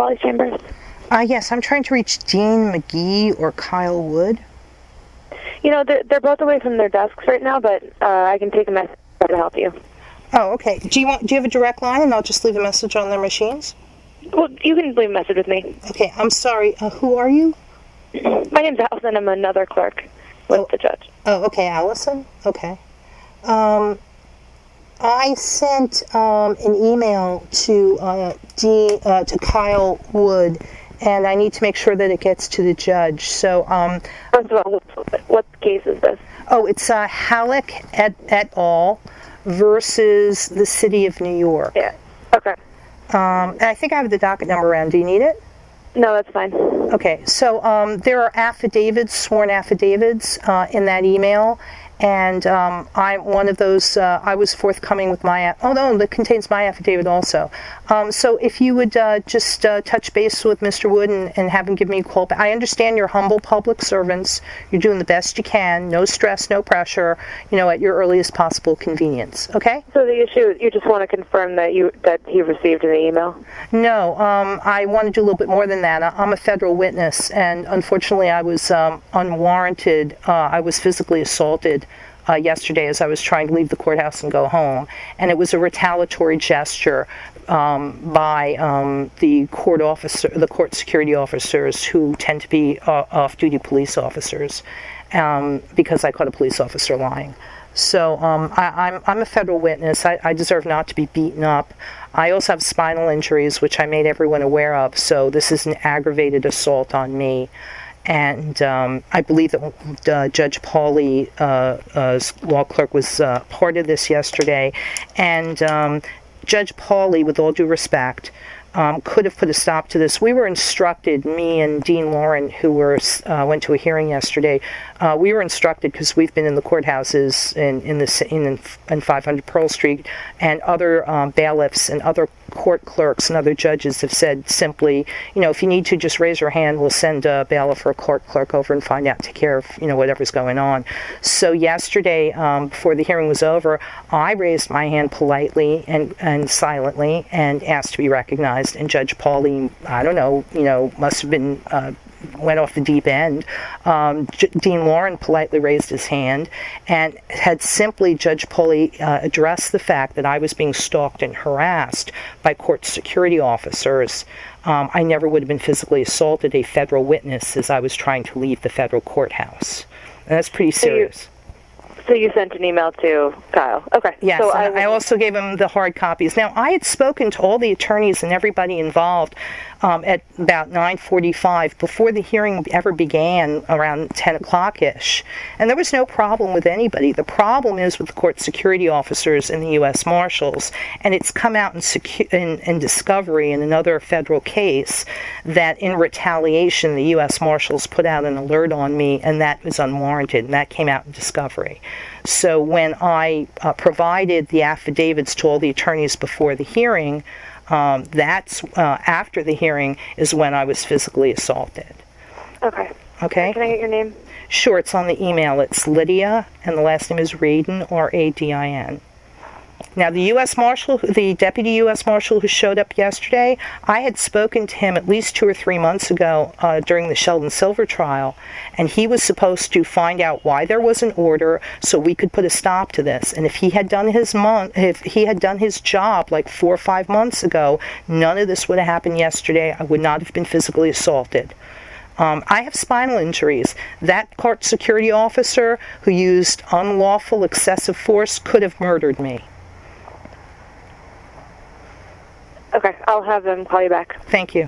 Pauley's chambers? Yes, I'm trying to reach Dean McGee or Kyle Wood. You know, they're both away from their desks right now, but I can take a message to help you. Oh, okay. Do you have a direct line, and I'll just leave a message on their machines? Well, you can leave a message with me. Okay, I'm sorry. Who are you? My name's Allison. I'm another clerk with the judge. Oh, okay, Allison? Okay. I sent an email to Kyle Wood, and I need to make sure that it gets to the judge. So, first of all, what case is this? Oh, it's Halleck et al. Versus the City of New York. Yeah. Okay. And I think I have the docket number around. Do you need it? No, that's fine. Okay. So there are affidavits, sworn affidavits, in that email. And I'm one of those, I was forthcoming with my, oh no, that contains my affidavit also. So if you would just touch base with Mr. Wood and have him give me a call back. I understand you're humble public servants. You're doing the best you can. No stress, no pressure, at your earliest possible convenience. Okay? So the issue, you just want to confirm that he received an email? No, I want to do a little bit more than that. I'm a federal witness, and unfortunately I was unwarranted. I was physically assaulted yesterday as I was trying to leave the courthouse and go home, and it was a retaliatory gesture by the court security officers who tend to be off-duty police officers, because I caught a police officer lying. So I'm a federal witness. I deserve not to be beaten up. I also have spinal injuries, which I made everyone aware of, so this is an aggravated assault on me. And I believe that Judge Pauley, law clerk, was part of this yesterday. And Judge Pauley, with all due respect, could have put a stop to this. We were instructed, me and Dean Loren, who went to a hearing yesterday, we were instructed, because we've been in the courthouses in 500 Pearl Street, and other bailiffs and other court clerks and other judges have said simply, if you need to, just raise your hand, we'll send a bailiff or a court clerk over and find out, take care of, whatever's going on. So yesterday, before the hearing was over, I raised my hand politely and silently and asked to be recognized, and Judge Pauley, I don't know, must have been went off the deep end. Dean Loren politely raised his hand and had simply, Judge Pauley addressed the fact that I was being stalked and harassed by court security officers. I never would have been physically assaulted, a federal witness, as I was trying to leave the federal courthouse. And that's pretty serious. So you sent an email to Kyle. Okay. Yes, so I also gave him the hard copies. Now, I had spoken to all the attorneys and everybody involved at about 9:45 before the hearing ever began, around 10 o'clock-ish. And there was no problem with anybody. The problem is with the court security officers and the U.S. Marshals. And it's come out in discovery in another federal case that in retaliation, the U.S. Marshals put out an alert on me, and that was unwarranted. And that came out in discovery. So when I provided the affidavits to all the attorneys before the hearing, that's after the hearing is when I was physically assaulted. Okay. Okay? Can I get your name? Sure, it's on the email. It's Lidya, and the last name is Radin, Radin. Now, the U.S. Marshal, the Deputy U.S. Marshal who showed up yesterday, I had spoken to him at least 2 or 3 months ago during the Sheldon Silver trial, and he was supposed to find out why there was an order so we could put a stop to this. And if he had done his job like 4 or 5 months ago, none of this would have happened yesterday. I would not have been physically assaulted. I have spinal injuries. That court security officer who used unlawful excessive force could have murdered me. Okay, I'll have them call you back. Thank you.